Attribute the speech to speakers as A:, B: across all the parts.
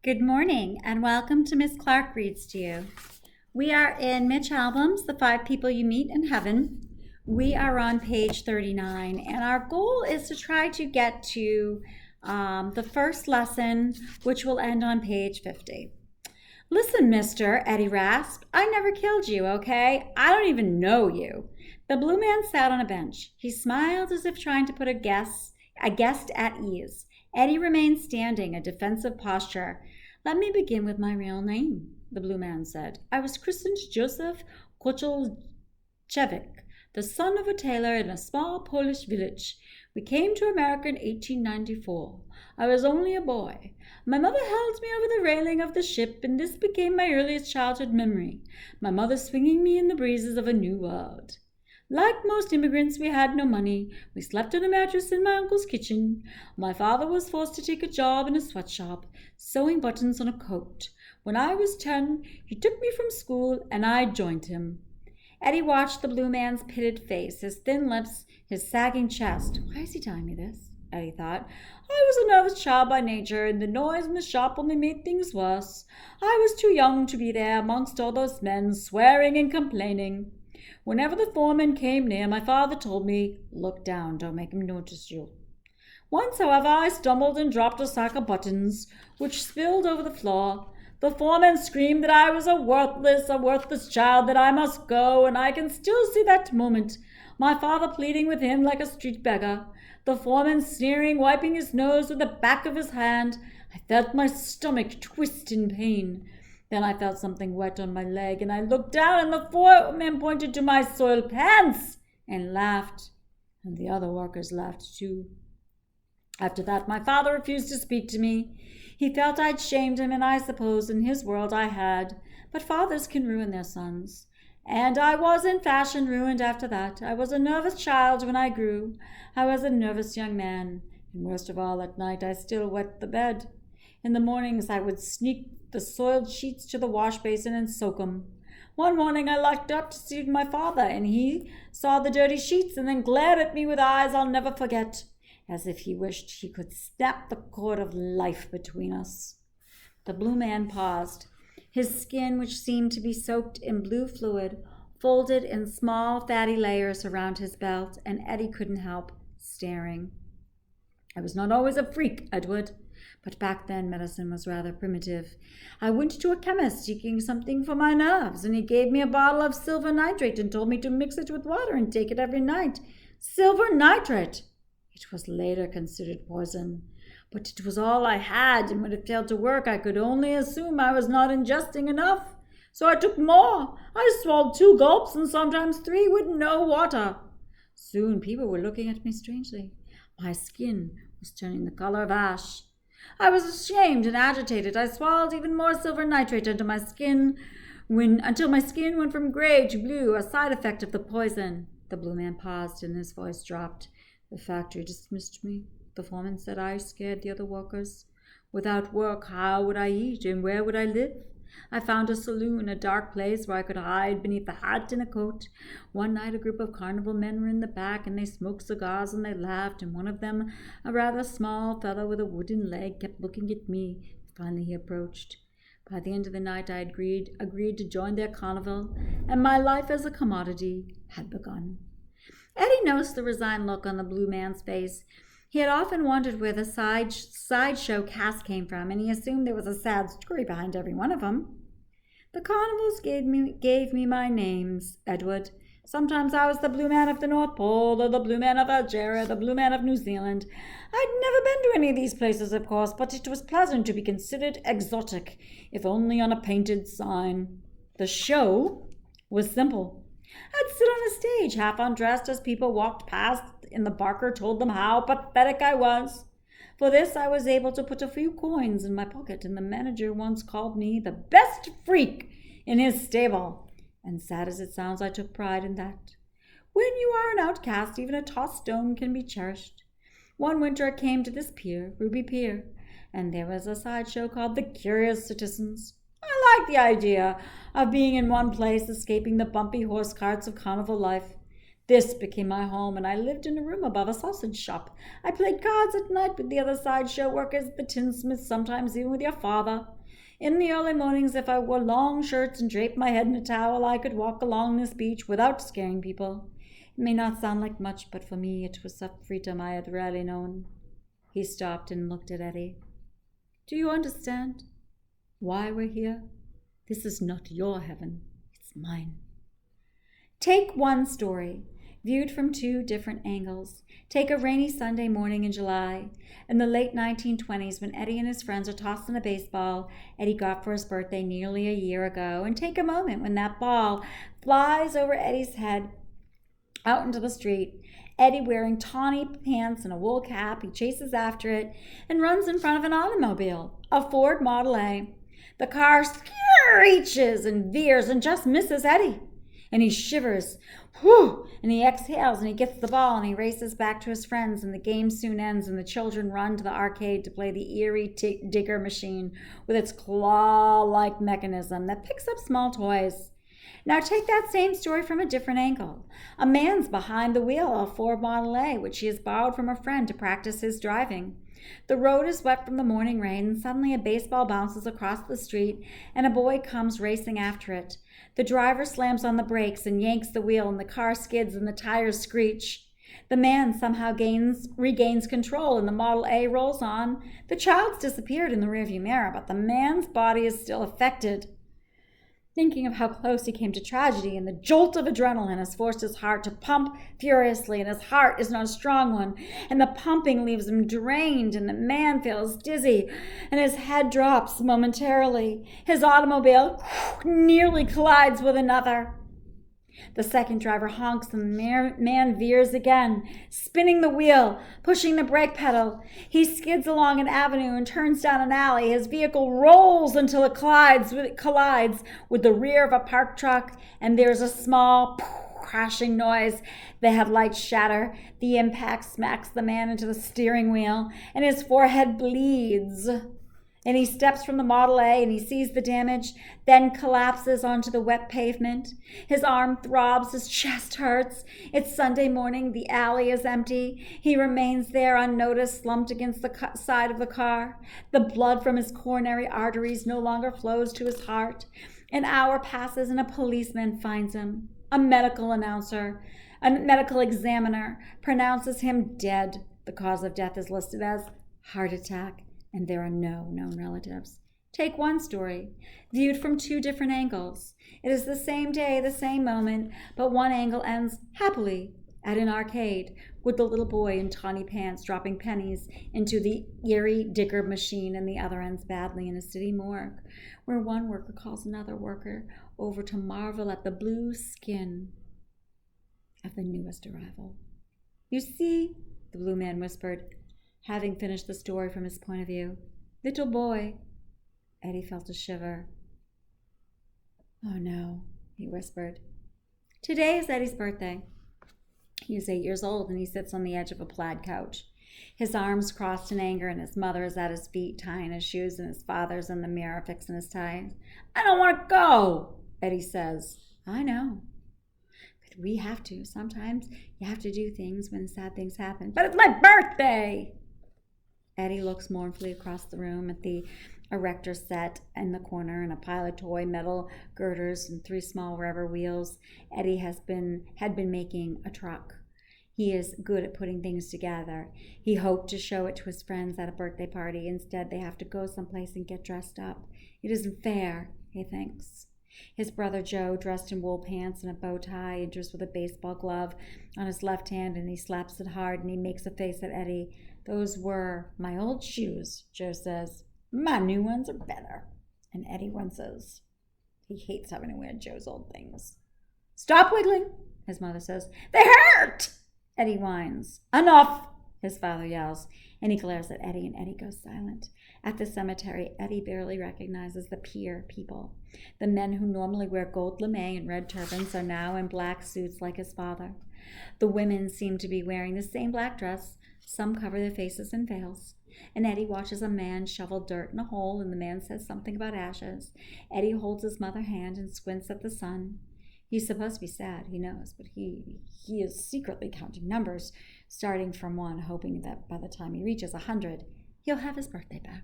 A: Good morning and welcome to Miss Clark Reads to You. We are in Mitch Albom's The Five People You Meet in Heaven. We are on page 39 and our goal is to try to get to the first lesson, which will end on page 50. Listen, mister, Eddie rasped. I never killed you, okay? I don't even know you. The blue man sat on a bench. He smiled as if trying to put a guest at ease. Eddie remained standing, a defensive posture. Let me begin with my real name, the blue man said. I was christened Joseph Koczalczewicz, the son of a tailor in a small Polish village. We came to America in 1894. I was only a boy. My mother held me over the railing of the ship, and this became my earliest childhood memory, my mother swinging me in the breezes of a new world. Like most immigrants, we had no money. We slept on a mattress in my uncle's kitchen. My father was forced to take a job in a sweatshop, sewing buttons on a coat. When I was 10, he took me from school, and I joined him. Eddie watched the blue man's pitted face, his thin lips, his sagging chest. Why is he telling me this? Eddie thought. I was a nervous child by nature, and the noise in the shop only made things worse. I was too young to be there amongst all those men, swearing and complaining. Whenever the foreman came near, my father told me, look down, don't make him notice you. Once, however, I stumbled and dropped a sack of buttons, which spilled over the floor. The foreman screamed that I was a worthless child, that I must go, and I can still see that moment. My father pleading with him like a street beggar. The foreman sneering, wiping his nose with the back of his hand. I felt my stomach twist in pain. Then I felt something wet on my leg, and I looked down, and the foreman pointed to my soiled pants and laughed. And the other workers laughed too. After that, my father refused to speak to me. He felt I'd shamed him, and I suppose in his world I had. But fathers can ruin their sons. And I was in fashion ruined after that. I was a nervous child when I grew. I was a nervous young man. And worst of all, at night I still wet the bed. In the mornings I would sneak the soiled sheets to the wash basin and soak 'em. One morning I looked up to see my father, and he saw the dirty sheets and then glared at me with eyes I'll never forget, as if he wished he could snap the cord of life between us. The blue man paused. His skin, which seemed to be soaked in blue fluid, folded in small fatty layers around his belt, and Eddie couldn't help staring. I was not always a freak, Edward. But back then, medicine was rather primitive. I went to a chemist seeking something for my nerves, and he gave me a bottle of silver nitrate and told me to mix it with water and take it every night. Silver nitrate! It was later considered poison. But it was all I had, and when it failed to work, I could only assume I was not ingesting enough. So I took more. I swallowed 2 gulps and sometimes 3 with no water. Soon people were looking at me strangely. My skin was turning the color of ash. I was ashamed and agitated. I swallowed even more silver nitrate until my skin went from gray to blue, a side effect of the poison. The blue man paused and his voice dropped. The factory dismissed me. The foreman said I scared the other workers. Without work, how would I eat and where would I live? I found a saloon, a dark place where I could hide beneath a hat and a coat. One night a group of carnival men were in the back, and they smoked cigars and they laughed, and one of them, a rather small fellow with a wooden leg, kept looking at me. Finally he approached. By the end of the night I agreed to join their carnival, and my life as a commodity had begun. Eddie noticed the resigned look on the blue man's face. He had often wondered where the sideshow cast came from, and he assumed there was a sad story behind every one of them. The carnivals gave me my names, Edward. Sometimes I was the blue man of the North Pole, or the blue man of Algeria, the blue man of New Zealand. I'd never been to any of these places, of course, but it was pleasant to be considered exotic, if only on a painted sign. The show was simple. I'd sit on a stage, half undressed, as people walked past, and the barker told them how pathetic I was. For this I was able to put a few coins in my pocket, and the manager once called me the best freak in his stable. And sad as it sounds, I took pride in that. When you are an outcast, even a tossed stone can be cherished. One winter I came to this pier, Ruby Pier, and there was a sideshow called the Curious Citizens. I liked the idea of being in one place, escaping the bumpy horse carts of carnival life. This became my home, and I lived in a room above a sausage shop. I played cards at night with the other sideshow workers, the tinsmiths, sometimes even with your father. In the early mornings, if I wore long shirts and draped my head in a towel, I could walk along this beach without scaring people. It may not sound like much, but for me it was a freedom I had rarely known." He stopped and looked at Eddie. "Do you understand why we're here? This is not your heaven, it's mine." Take one story, viewed from two different angles. Take a rainy Sunday morning in July, in the late 1920s, when Eddie and his friends are tossing a baseball Eddie got for his birthday nearly a year ago, and take a moment when that ball flies over Eddie's head out into the street. Eddie, wearing tawny pants and a wool cap, he chases after it and runs in front of an automobile, a Ford Model A. The car screeches and veers and just misses Eddie. And he shivers, whew, and he exhales, and he gets the ball, and he races back to his friends, and the game soon ends, and the children run to the arcade to play the Erie Digger machine with its claw-like mechanism that picks up small toys. Now take that same story from a different angle. A man's behind the wheel of a Ford Model A, which he has borrowed from a friend to practice his driving. The road is wet from the morning rain, and suddenly a baseball bounces across the street, and a boy comes racing after it. The driver slams on the brakes and yanks the wheel, and the car skids and the tires screech. The man somehow regains control, and the Model A rolls on. The child's disappeared in the rearview mirror, but the man's body is still affected. Thinking of how close he came to tragedy, and the jolt of adrenaline has forced his heart to pump furiously, and his heart is not a strong one, and the pumping leaves him drained, and the man feels dizzy, and his head drops momentarily. His automobile nearly collides with another. The second driver honks, and the man veers again, spinning the wheel, pushing the brake pedal. He skids along an avenue and turns down an alley. His vehicle rolls until it collides with the rear of a parked truck, and there's a small crashing noise. The headlights shatter. The impact smacks the man into the steering wheel, and his forehead bleeds. And he steps from the Model A, and he sees the damage, then collapses onto the wet pavement. His arm throbs, his chest hurts. It's Sunday morning, the alley is empty. He remains there unnoticed, slumped against the side of the car. The blood from his coronary arteries no longer flows to his heart. An hour passes, and a policeman finds him. A medical examiner pronounces him dead. The cause of death is listed as heart attack, and there are no known relatives. Take one story, viewed from two different angles. It is the same day, the same moment, but one angle ends happily at an arcade with the little boy in tawny pants dropping pennies into the Erie Digger machine, and the other ends badly in a city morgue, where one worker calls another worker over to marvel at the blue skin of the newest arrival. "You see," the blue man whispered, having finished the story from his point of view. "Little boy." Eddie felt a shiver. "Oh no," he whispered. Today is Eddie's birthday. He is 8 years old, and he sits on the edge of a plaid couch. His arms crossed in anger, and his mother is at his feet, tying his shoes, and his father's in the mirror fixing his ties. "I don't want to go," Eddie says. "I know. But we have to. Sometimes you have to do things when sad things happen." "But it's my birthday!" Eddie looks mournfully across the room at the erector set in the corner and a pile of toy metal girders and 3 small rubber wheels. Eddie had been making a truck. He is good at putting things together. He hoped to show it to his friends at a birthday party. Instead, they have to go someplace and get dressed up. It isn't fair, he thinks. His brother Joe, dressed in wool pants and a bow tie, enters with a baseball glove on his left hand, and he slaps it hard, and he makes a face at Eddie. "Those were my old shoes," Joe says. "My new ones are better." And Eddie winces. He hates having to wear Joe's old things. "Stop wiggling," his mother says. "They hurt," Eddie whines. "Enough," his father yells, and he glares at Eddie, and Eddie goes silent. At the cemetery, Eddie barely recognizes the pier people. The men who normally wear gold lame and red turbans are now in black suits like his father. The women seem to be wearing the same black dress. Some cover their faces in veils. And Eddie watches a man shovel dirt in a hole, and the man says something about ashes. Eddie holds his mother's hand and squints at the sun. He's supposed to be sad, he knows, but he is secretly counting numbers, starting from 1, hoping that by the time he reaches 100, he'll have his birthday back.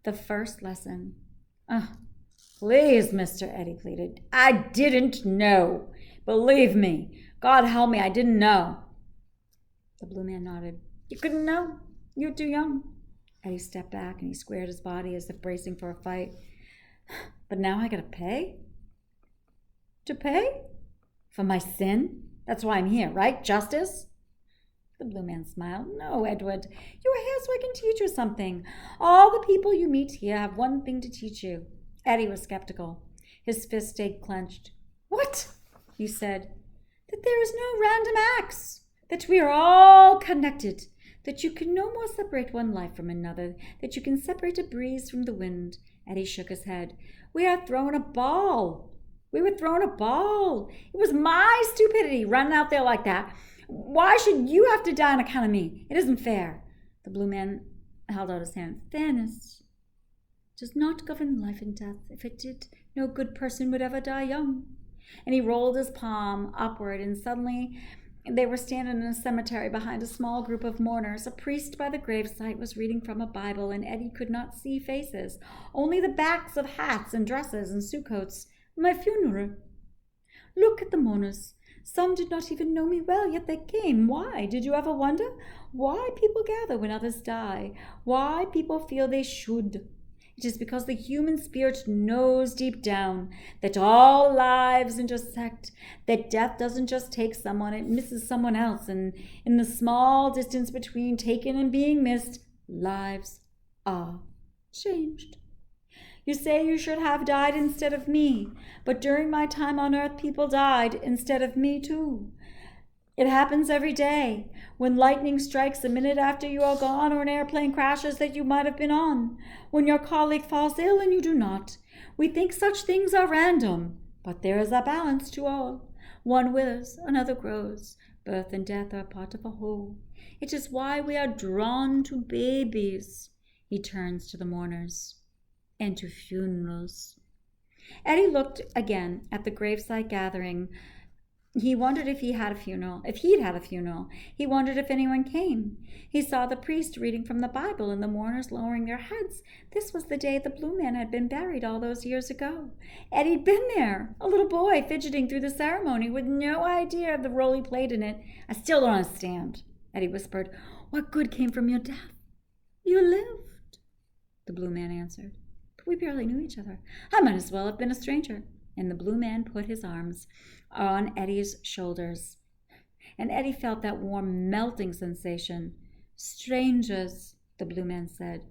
A: The first lesson. Oh, please, Mr. Eddie pleaded. I didn't know. Believe me. God help me, I didn't know. The blue man nodded. You couldn't know? You were too young. Eddie stepped back and he squared his body as if bracing for a fight. But now I gotta pay? To pay? For my sin? That's why I'm here, right? Justice? The blue man smiled. No, Edward. You are here so I can teach you something. All the people you meet here have one thing to teach you. Eddie was skeptical. His fist stayed clenched. What? He said. That there is no random acts. That we are all connected. That you can no more separate one life from another. That you can separate a breeze from the wind. Eddie shook his head. We are throwing a ball. We were throwing a ball. It was my stupidity running out there like that. Why should you have to die on account of me? It isn't fair. The blue man held out his hand. Fairness does not govern life and death. If it did, no good person would ever die young. And he rolled his palm upward, and suddenly they were standing in a cemetery behind a small group of mourners. A priest by the gravesite was reading from a Bible, and Eddie could not see faces, only the backs of hats and dresses and suit coats. My funeral. Look at the mourners. Some did not even know me well, yet they came. Why? Did you ever wonder? Why people gather when others die? Why people feel they should? It is because the human spirit knows deep down that all lives intersect, that death doesn't just take someone, it misses someone else, and in the small distance between taken and being missed, lives are changed. You say you should have died instead of me, but during my time on earth, people died instead of me too. It happens every day, when lightning strikes a minute after you are gone, or an airplane crashes that you might have been on, when your colleague falls ill and you do not. We think such things are random, but there is a balance to all. One withers, another grows. Birth and death are part of a whole. It is why we are drawn to babies. He turns to the mourners. And to funerals. Eddie looked again at the gravesite gathering. He wondered if he'd had a funeral. He wondered if anyone came. He saw the priest reading from the Bible and the mourners lowering their heads. This was the day the blue man had been buried all those years ago. Eddie'd been there, a little boy fidgeting through the ceremony with no idea of the role he played in it. I still don't understand, Eddie whispered. What good came from your death? You lived, the blue man answered. But we barely knew each other. I might as well have been a stranger. And the blue man put his arms on Eddie's shoulders. And Eddie felt that warm, melting sensation. Strangers, the blue man said,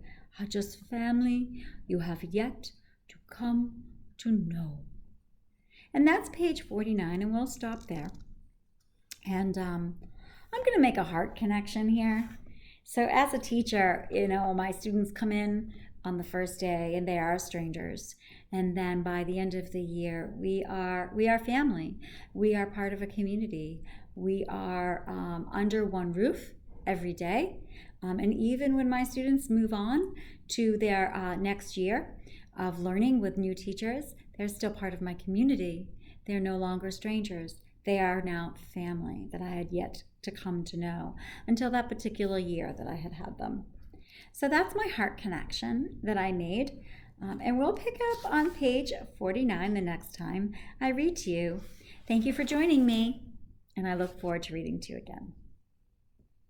A: are just family you have yet to come to know. And that's page 49, and we'll stop there. And I'm going to make a heart connection here. So as a teacher, my students come in on the first day and they are strangers, and then by the end of the year we are family. We are part of a community. We are under one roof every day, and even when my students move on to their next year of learning with new teachers, they're still part of my community. They're no longer strangers. They are now family that I had yet to come to know until that particular year that I had them. So that's my heart connection that I made. And we'll pick up on page 49 the next time I read to you. Thank you for joining me, and I look forward to reading to you again.